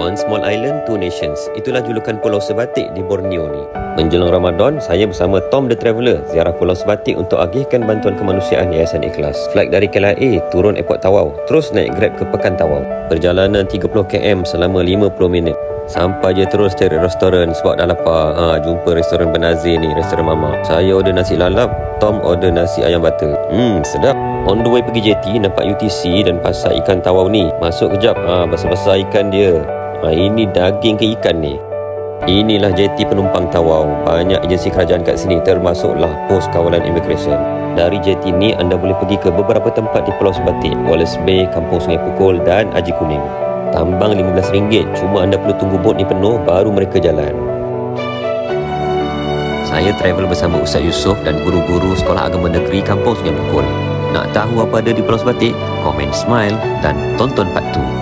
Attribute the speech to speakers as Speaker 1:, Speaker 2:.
Speaker 1: One small island, two nations. Itulah julukan Pulau Sebatik di Borneo ni. Menjelang Ramadan, saya bersama Tom the Traveller ziarah Pulau Sebatik untuk agihkan bantuan kemanusiaan Yayasan Ikhlas. Flight dari KLIA, turun airport Tawau, terus naik Grab ke Pekan Tawau. Perjalanan 30 km selama 50 minit. Sampai je terus cari restoran sebab dah lapar. Jumpa restoran Benazir ni, restoran Mama. Saya order nasi lalap, Tom order nasi ayam butter. Sedap. On the way pergi JT, nampak UTC dan pasar ikan Tawau ni. Masuk kejap, besar-besar ikan dia. Ini daging ke ikan ni. Inilah JT penumpang Tawau. Banyak agensi kerajaan kat sini, termasuklah pos kawalan imigresen. Dari JT ni anda boleh pergi ke beberapa tempat di Pulau Sebatik, Wallace Bay, Kampung Sungai Pukul dan Aji Kuning. Tambang RM15, cuma anda perlu tunggu bot ni penuh baru mereka jalan. Saya travel bersama Ustaz Yusof dan guru-guru Sekolah Agama Negeri Kampung Sungai Pukul. Nak tahu apa ada di Pulau Sebatik? Komen smile dan tonton part 2.